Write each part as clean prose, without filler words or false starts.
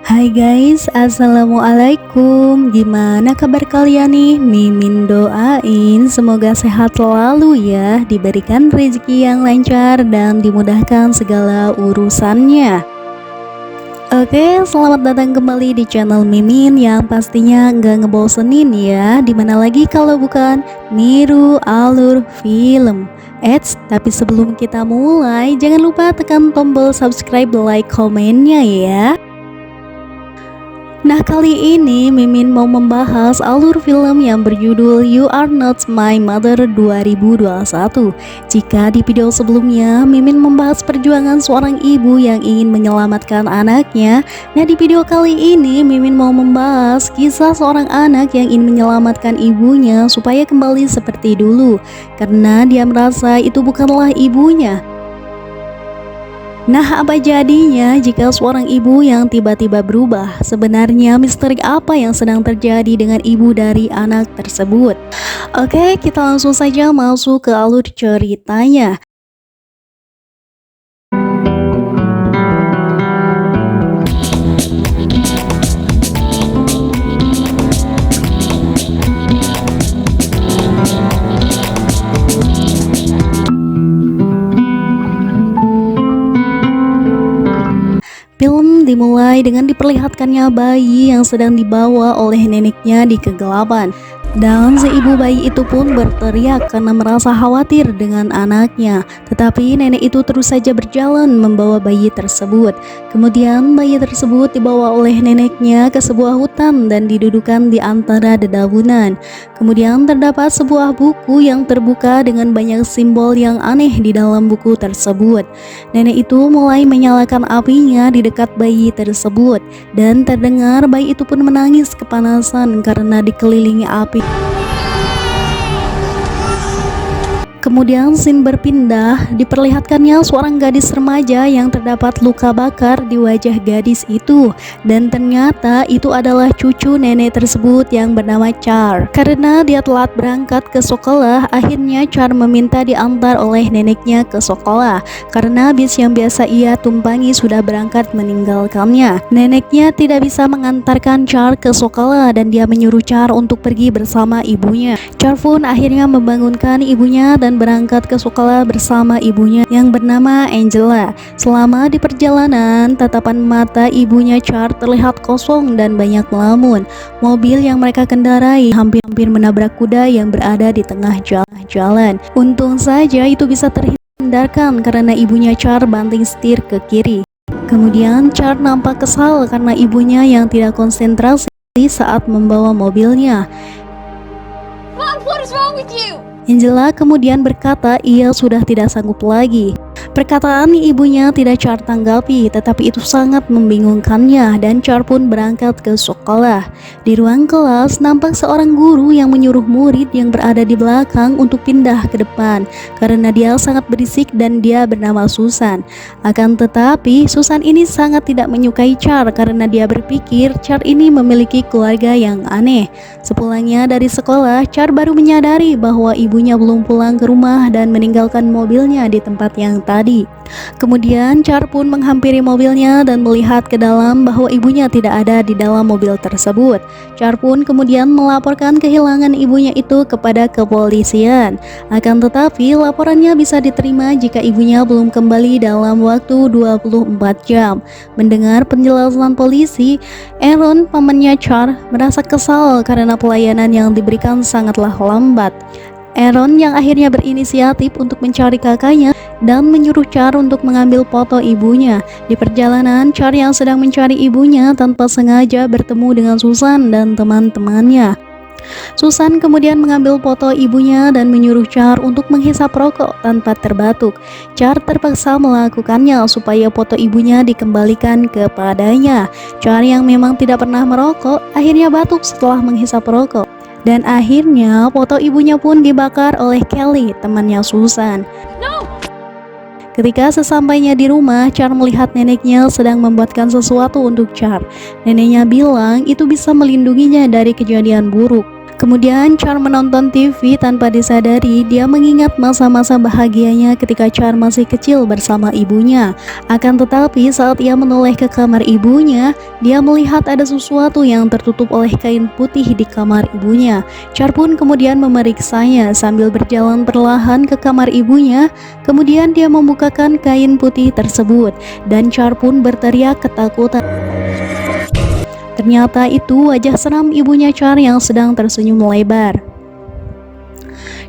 Hai guys, assalamualaikum. Gimana kabar kalian nih? Mimin doain semoga sehat selalu ya, diberikan rezeki yang lancar dan dimudahkan segala urusannya. Oke, selamat datang kembali di channel Mimin yang pastinya nggak ngebosenin ya. Dimana lagi kalau bukan niru alur film. Tapi sebelum kita mulai, jangan lupa tekan tombol subscribe, like, komennya ya. Nah, kali ini Mimin mau membahas alur film yang berjudul You Are Not My Mother 2021. Jika di video sebelumnya Mimin membahas perjuangan seorang ibu yang ingin menyelamatkan anaknya, nah di video kali ini Mimin mau membahas kisah seorang anak yang ingin menyelamatkan ibunya supaya kembali seperti dulu, karena dia merasa itu bukanlah ibunya. Nah, apa jadinya jika seorang ibu yang tiba-tiba berubah? Sebenarnya misteri apa yang sedang terjadi dengan ibu dari anak tersebut? Oke, kita langsung saja masuk ke alur ceritanya. Film dimulai dengan diperlihatkannya bayi yang sedang dibawa oleh neneknya di kegelapan. Dan si ibu bayi itu pun berteriak karena merasa khawatir dengan anaknya. Tetapi nenek itu terus saja berjalan membawa bayi tersebut. Kemudian bayi tersebut dibawa oleh neneknya ke sebuah hutan dan didudukan di antara dedaunan. Kemudian terdapat sebuah buku yang terbuka dengan banyak simbol yang aneh di dalam buku tersebut. Nenek itu mulai menyalakan apinya di dekat bayi tersebut. Dan terdengar bayi itu pun menangis kepanasan karena dikelilingi api. Kemudian scene berpindah, diperlihatkannya seorang gadis remaja yang terdapat luka bakar di wajah gadis itu. Dan ternyata itu adalah cucu nenek tersebut yang bernama Char. Karena dia telat berangkat ke sekolah, akhirnya Char meminta diantar oleh neneknya ke sekolah. Karena bis yang biasa ia tumpangi sudah berangkat meninggalkannya. Neneknya tidak bisa mengantarkan Char ke sekolah dan dia menyuruh Char untuk pergi bersama ibunya. Char pun akhirnya membangunkan ibunya dan berangkat ke sekolah bersama ibunya yang bernama Angela. Selama di perjalanan, tatapan mata ibunya Char terlihat kosong dan banyak melamun. Mobil yang mereka kendarai hampir menabrak kuda yang berada di tengah jalan. Untung saja itu bisa terhindarkan karena ibunya Char banting setir ke kiri. Kemudian Char nampak kesal karena ibunya yang tidak konsentrasi saat membawa mobilnya. Mom, what is wrong with you? Angela kemudian berkata ia sudah tidak sanggup lagi. Perkataan ibunya tidak Char tanggapi, tetapi itu sangat membingungkannya dan Char pun berangkat ke sekolah. Di ruang kelas nampak seorang guru yang menyuruh murid yang berada di belakang untuk pindah ke depan karena dia sangat berisik dan dia bernama Susan. Akan tetapi Susan ini sangat tidak menyukai Char karena dia berpikir Char ini memiliki keluarga yang aneh. Sepulangnya dari sekolah, Char baru menyadari bahwa ibunya belum pulang ke rumah dan meninggalkan mobilnya di tempat yang tadi. Kemudian Char pun menghampiri mobilnya dan melihat ke dalam bahwa ibunya tidak ada di dalam mobil tersebut. Char pun kemudian melaporkan kehilangan ibunya itu kepada kepolisian. Akan tetapi laporannya bisa diterima jika ibunya belum kembali dalam waktu 24 jam. Mendengar penjelasan polisi, Aaron, pamannya Char, merasa kesal karena pelayanan yang diberikan sangatlah lambat. Aaron yang akhirnya berinisiatif untuk mencari kakaknya dan menyuruh Char untuk mengambil foto ibunya. Di perjalanan, Char yang sedang mencari ibunya tanpa sengaja bertemu dengan Susan dan teman-temannya. Susan kemudian mengambil foto ibunya dan menyuruh Char untuk menghisap rokok tanpa terbatuk. Char terpaksa melakukannya supaya foto ibunya dikembalikan kepadanya. Char yang memang tidak pernah merokok akhirnya batuk setelah menghisap rokok. Dan akhirnya foto ibunya pun dibakar oleh Kelly, temannya Susan. No! Ketika sesampainya di rumah, Char melihat neneknya sedang membuatkan sesuatu untuk Char. Neneknya bilang itu bisa melindunginya dari kejadian buruk. Kemudian Char menonton TV tanpa disadari. Dia mengingat masa-masa bahagianya ketika Char masih kecil bersama ibunya. Akan tetapi saat ia menoleh ke kamar ibunya, dia melihat ada sesuatu yang tertutup oleh kain putih di kamar ibunya. Char pun kemudian memeriksanya sambil berjalan perlahan ke kamar ibunya. Kemudian dia membukakan kain putih tersebut dan Char pun berteriak ketakutan. Ternyata itu wajah seram ibunya Char yang sedang tersenyum lebar.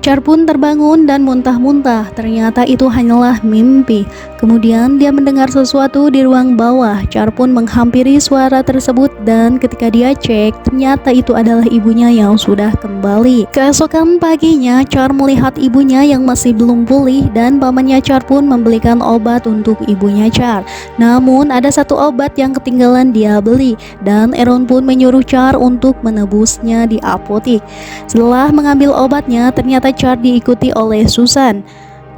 Char pun terbangun dan muntah-muntah. Ternyata itu hanyalah mimpi. Kemudian dia mendengar sesuatu di ruang bawah. Char pun menghampiri suara tersebut dan ketika dia cek, ternyata itu adalah ibunya yang sudah kembali. Keesokan paginya, Char melihat ibunya yang masih belum pulih dan pamannya Char pun membelikan obat untuk ibunya Char. Namun ada satu obat yang ketinggalan dia beli dan Aaron pun menyuruh Char untuk menebusnya di apotik. Setelah mengambil obatnya, ternyata Char diikuti oleh Susan.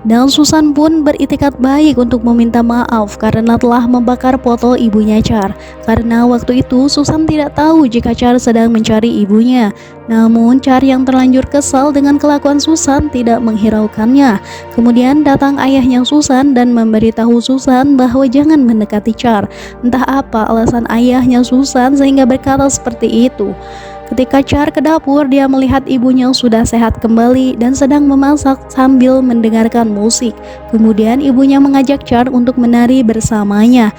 Dan Susan pun beritikat baik untuk meminta maaf karena telah membakar foto ibunya Char. Karena waktu itu Susan tidak tahu jika Char sedang mencari ibunya. Namun Char yang terlanjur kesal dengan kelakuan Susan tidak menghiraukannya. Kemudian datang ayahnya Susan dan memberitahu Susan bahwa jangan mendekati Char. Entah apa alasan ayahnya Susan sehingga berkata seperti itu. Ketika Char ke dapur, dia melihat ibunya sudah sehat kembali dan sedang memasak sambil mendengarkan musik. Kemudian ibunya mengajak Char untuk menari bersamanya.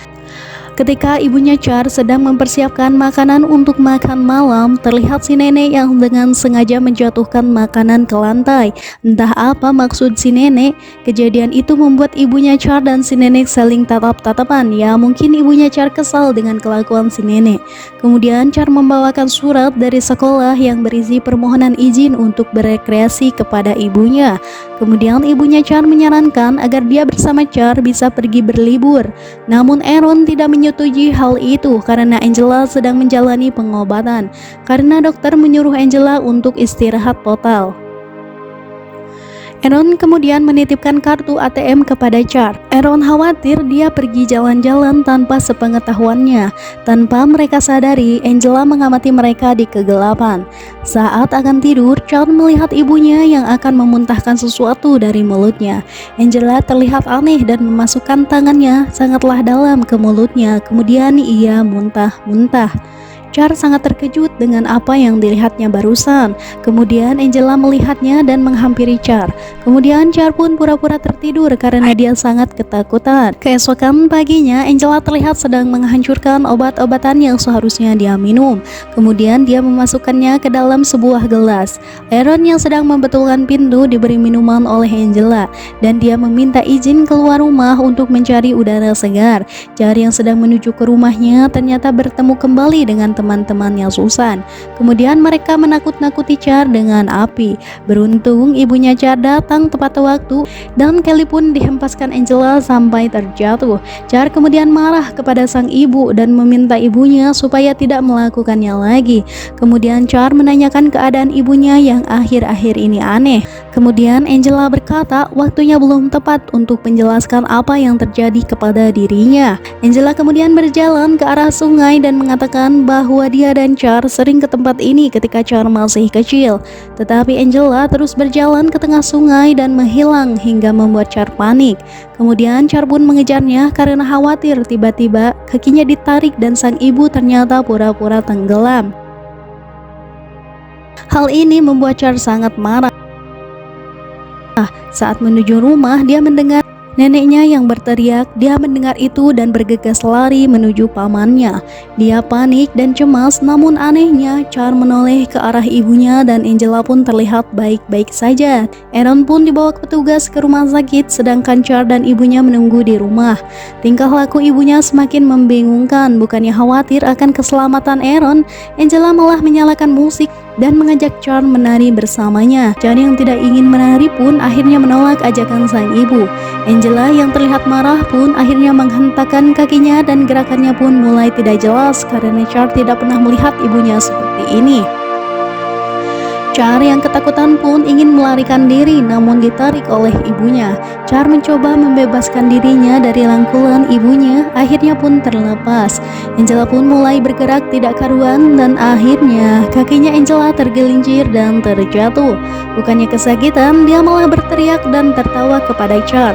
Ketika ibunya Char sedang mempersiapkan makanan untuk makan malam, terlihat si nenek yang dengan sengaja menjatuhkan makanan ke lantai. Entah apa maksud si nenek. Kejadian itu membuat ibunya Char dan si nenek saling tatap-tatapan. Ya, mungkin ibunya Char kesal dengan kelakuan si nenek. Kemudian Char membawakan surat dari sekolah yang berisi permohonan izin untuk berekreasi kepada ibunya. Kemudian ibunya Char menyarankan agar dia bersama Char bisa pergi berlibur. Namun Aaron tidak menyetujui hal itu karena Angela sedang menjalani pengobatan. Karena dokter menyuruh Angela untuk istirahat total. Aaron kemudian menitipkan kartu ATM kepada Char. Aaron khawatir dia pergi jalan-jalan tanpa sepengetahuannya. Tanpa mereka sadari, Angela mengamati mereka di kegelapan. Saat akan tidur, Char melihat ibunya yang akan memuntahkan sesuatu dari mulutnya. Angela terlihat aneh dan memasukkan tangannya sangatlah dalam ke mulutnya. Kemudian ia muntah-muntah. Char sangat terkejut dengan apa yang dilihatnya barusan. Kemudian Angela melihatnya dan menghampiri Char. Kemudian Char pun pura-pura tertidur karena dia sangat ketakutan. Keesokan paginya Angela terlihat sedang menghancurkan obat-obatan yang seharusnya dia minum. Kemudian dia memasukkannya ke dalam sebuah gelas. Aaron yang sedang membetulkan pintu diberi minuman oleh Angela dan dia meminta izin keluar rumah untuk mencari udara segar. Char yang sedang menuju ke rumahnya ternyata bertemu kembali dengan teman-temannya Susan. Kemudian mereka menakut-nakuti Char dengan api. Beruntung ibunya Char datang tepat waktu dan Kelly pun dihempaskan Angela sampai terjatuh. Char kemudian marah kepada sang ibu dan meminta ibunya supaya tidak melakukannya lagi. Kemudian Char menanyakan keadaan ibunya yang akhir-akhir ini aneh. Kemudian Angela berkata waktunya belum tepat untuk menjelaskan apa yang terjadi kepada dirinya. Angela kemudian berjalan ke arah sungai dan mengatakan bahwa dia dan Char sering ke tempat ini ketika Char masih kecil. Tetapi Angela terus berjalan ke tengah sungai dan menghilang hingga membuat Char panik. Kemudian Char pun mengejarnya karena khawatir tiba-tiba kakinya ditarik dan sang ibu ternyata pura-pura tenggelam. Hal ini membuat Char sangat marah. Saat menuju rumah, dia mendengar neneknya yang berteriak. Dia mendengar itu dan bergegas lari menuju pamannya. Dia panik dan cemas, namun anehnya Char menoleh ke arah ibunya dan Angela pun terlihat baik-baik saja. Aaron pun dibawa petugas ke rumah sakit sedangkan Char dan ibunya menunggu di rumah. Tingkah laku ibunya semakin membingungkan. Bukannya khawatir akan keselamatan Aaron, Angela malah menyalakan musik dan mengajak Char menari bersamanya. Char yang tidak ingin menari pun akhirnya menolak ajakan sang ibu. Angela yang terlihat marah pun akhirnya menghentakkan kakinya dan gerakannya pun mulai tidak jelas karena Char tidak pernah melihat ibunya seperti ini. Char yang ketakutan pun ingin melarikan diri namun ditarik oleh ibunya. Char mencoba membebaskan dirinya dari rangkulan ibunya, akhirnya pun terlepas. Angela pun mulai bergerak tidak karuan dan akhirnya kakinya Angela tergelincir dan terjatuh. Bukannya kesakitan, dia malah berteriak dan tertawa kepada Char.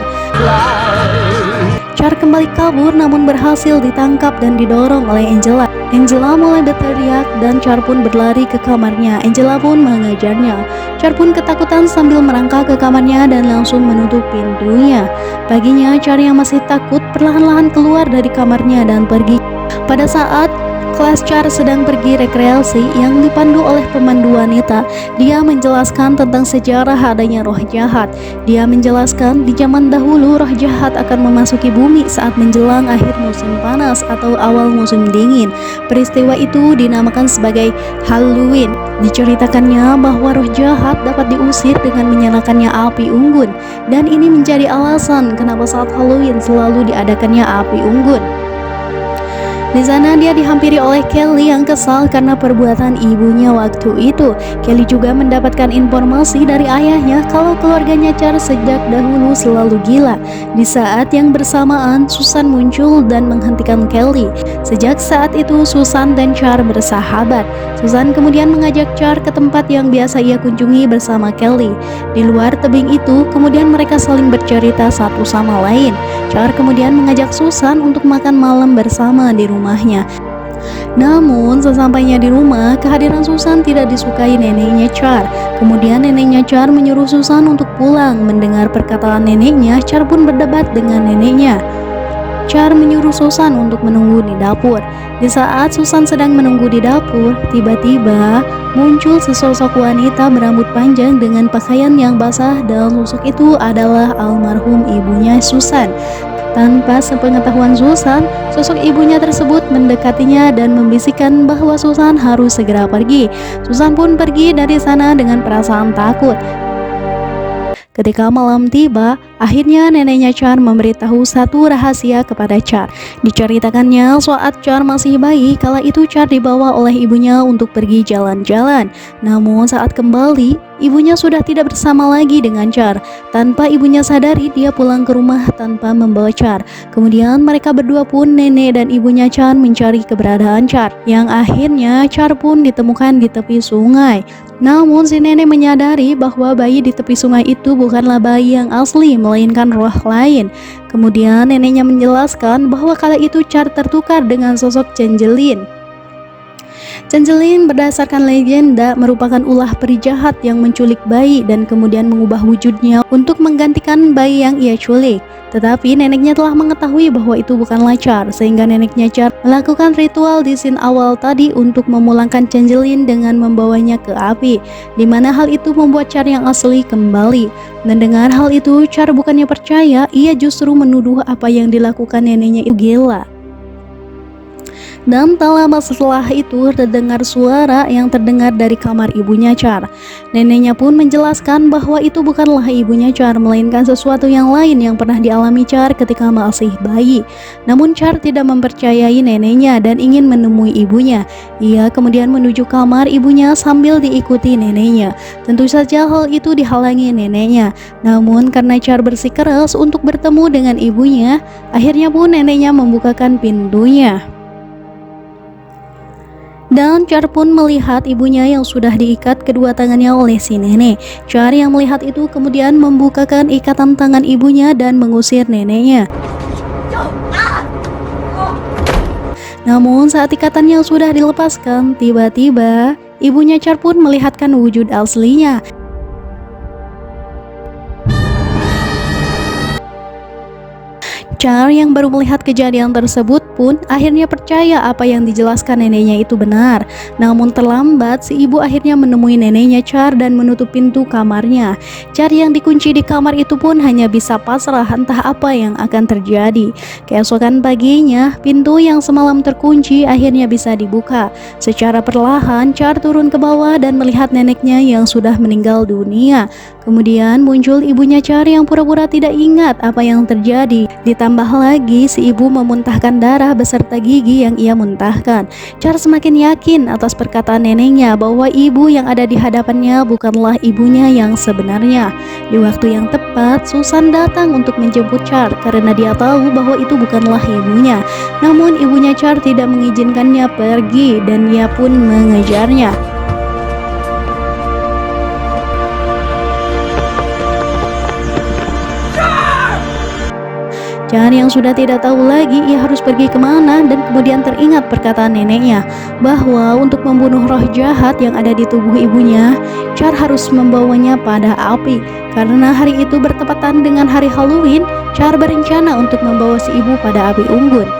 Char kembali kabur namun berhasil ditangkap dan didorong oleh Angela. Angela mulai berteriak dan Char pun berlari ke kamarnya. Angela pun mengejarnya. Char pun ketakutan sambil merangkak ke kamarnya dan langsung menutup pintunya. Paginya Char yang masih takut perlahan-lahan keluar dari kamarnya dan pergi. Pada saat kelas Char sedang pergi rekreasi yang dipandu oleh pemandu wanita, dia menjelaskan tentang sejarah adanya roh jahat. Dia menjelaskan di zaman dahulu roh jahat akan memasuki bumi saat menjelang akhir musim panas atau awal musim dingin. Peristiwa itu dinamakan sebagai Halloween. Diceritakannya bahwa roh jahat dapat diusir dengan menyalakannya api unggun, dan ini menjadi alasan kenapa saat Halloween selalu diadakannya api unggun. Di sana dia dihampiri oleh Kelly yang kesal karena perbuatan ibunya waktu itu. Kelly juga mendapatkan informasi dari ayahnya kalau keluarganya Char sejak dahulu selalu gila. Di saat yang bersamaan, Susan muncul dan menghentikan Kelly. Sejak saat itu, Susan dan Char bersahabat. Susan kemudian mengajak Char ke tempat yang biasa ia kunjungi bersama Kelly. Di luar tebing itu, kemudian mereka saling bercerita satu sama lain. Char kemudian mengajak Susan untuk makan malam bersama di rumahnya. Namun sesampainya di rumah, kehadiran Susan tidak disukai neneknya Char. Kemudian neneknya Char menyuruh Susan untuk pulang. Mendengar perkataan neneknya, Char pun berdebat dengan neneknya. Char menyuruh Susan untuk menunggu di dapur. Di saat Susan sedang menunggu di dapur, tiba-tiba muncul sesosok wanita berambut panjang dengan pakaian yang basah, dan sosok itu adalah almarhum ibunya Susan. Tanpa sepengetahuan Susan, sosok ibunya tersebut mendekatinya dan membisikkan bahwa Susan harus segera pergi. Susan pun pergi dari sana dengan perasaan takut. Ketika malam tiba, akhirnya neneknya Char memberitahu satu rahasia kepada Char. Diceritakannya saat Char masih bayi, kala itu Char dibawa oleh ibunya untuk pergi jalan-jalan. Namun saat kembali, ibunya sudah tidak bersama lagi dengan Char. Tanpa ibunya sadari, dia pulang ke rumah tanpa membawa Char. Kemudian mereka berdua pun, nenek dan ibunya Char, mencari keberadaan Char. Yang akhirnya Char pun ditemukan di tepi sungai. Namun si nenek menyadari bahwa bayi di tepi sungai itu bukanlah bayi yang asli, melainkan roh lain. Kemudian neneknya menjelaskan bahwa kala itu Char tertukar dengan sosok Changeling. Changeling berdasarkan legenda merupakan ulah peri jahat yang menculik bayi dan kemudian mengubah wujudnya untuk menggantikan bayi yang ia culik. Tetapi neneknya telah mengetahui bahwa itu bukanlah Char, sehingga neneknya Char melakukan ritual di scene awal tadi untuk memulangkan Changeling dengan membawanya ke api, di mana hal itu membuat Char yang asli kembali. Mendengar hal itu, Char bukannya percaya, ia justru menuduh apa yang dilakukan neneknya itu gila. Dan tak lama setelah itu terdengar suara yang terdengar dari kamar ibunya Char. Neneknya pun menjelaskan bahwa itu bukanlah ibunya Char, melainkan sesuatu yang lain yang pernah dialami Char ketika masih bayi. Namun Char tidak mempercayai neneknya dan ingin menemui ibunya. Ia kemudian menuju kamar ibunya sambil diikuti neneknya. Tentu saja hal itu dihalangi neneknya. Namun karena Char bersikeras untuk bertemu dengan ibunya, akhirnya pun neneknya membukakan pintunya. Dan Char pun melihat ibunya yang sudah diikat kedua tangannya oleh si nenek. Char yang melihat itu kemudian membukakan ikatan tangan ibunya dan mengusir neneknya. Namun saat ikatannya sudah dilepaskan, tiba-tiba ibunya Char pun melihatkan wujud aslinya. Char yang baru melihat kejadian tersebut pun akhirnya percaya apa yang dijelaskan neneknya itu benar. Namun terlambat, si ibu akhirnya menemui neneknya Char dan menutup pintu kamarnya. Char yang dikunci di kamar itu pun hanya bisa pasrah entah apa yang akan terjadi. Keesokan paginya, pintu yang semalam terkunci akhirnya bisa dibuka. Secara perlahan, Char turun ke bawah dan melihat neneknya yang sudah meninggal dunia. Kemudian muncul ibunya Char yang pura-pura tidak ingat apa yang terjadi. Ditambah Ditambah lagi si ibu memuntahkan darah beserta gigi yang ia muntahkan. Char semakin yakin atas perkataan neneknya bahwa ibu yang ada di hadapannya bukanlah ibunya yang sebenarnya. Di waktu yang tepat, Susan datang untuk menjemput Char karena dia tahu bahwa itu bukanlah ibunya. Namun ibunya Char tidak mengizinkannya pergi dan ia pun mengejarnya. Char yang sudah tidak tahu lagi ia harus pergi kemana, dan kemudian teringat perkataan neneknya bahwa untuk membunuh roh jahat yang ada di tubuh ibunya, Char harus membawanya pada api. Karena hari itu bertepatan dengan hari Halloween, Char berencana untuk membawa si ibu pada api unggun.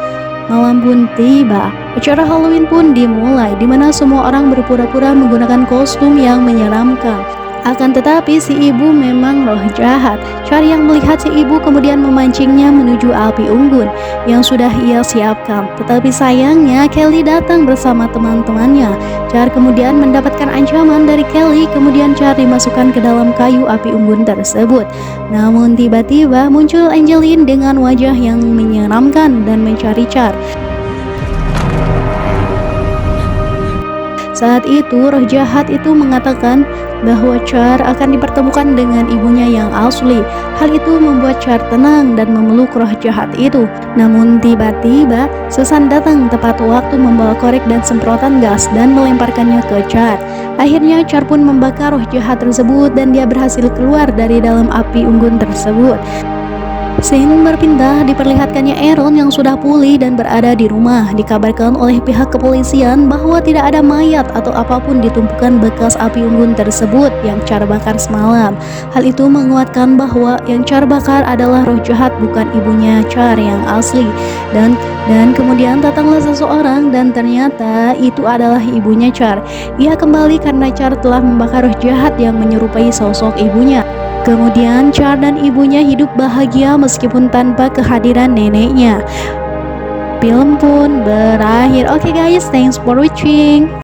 Malam pun tiba, acara Halloween pun dimulai, di mana semua orang berpura-pura menggunakan kostum yang menyeramkan. Akan tetapi si ibu memang roh jahat. Char yang melihat si ibu kemudian memancingnya menuju api unggun yang sudah ia siapkan. Tetapi sayangnya Kelly datang bersama teman-temannya. Char kemudian mendapatkan ancaman dari Kelly, kemudian Char dimasukkan ke dalam kayu api unggun tersebut. Namun tiba-tiba muncul Angeline dengan wajah yang menyeramkan dan mencari Char. Saat itu roh jahat itu mengatakan bahwa Char akan dipertemukan dengan ibunya yang asli. Hal itu membuat Char tenang dan memeluk roh jahat itu. Namun tiba-tiba Susan datang tepat waktu membawa korek dan semprotan gas dan melemparkannya ke Char. Akhirnya Char pun membakar roh jahat tersebut dan dia berhasil keluar dari dalam api unggun tersebut. Scene berpindah, diperlihatkannya Aaron yang sudah pulih dan berada di rumah. Dikabarkan oleh pihak kepolisian bahwa tidak ada mayat atau apapun di tumpukan bekas api unggun tersebut yang Char bakar semalam. Hal itu menguatkan bahwa yang Char bakar adalah roh jahat, bukan ibunya Char yang asli. Dan kemudian datanglah seseorang dan ternyata itu adalah ibunya Char. Ia kembali karena Char telah membakar roh jahat yang menyerupai sosok ibunya. Kemudian Char dan ibunya hidup bahagia meskipun tanpa kehadiran neneknya. Film pun berakhir. Oke guys, thanks for watching.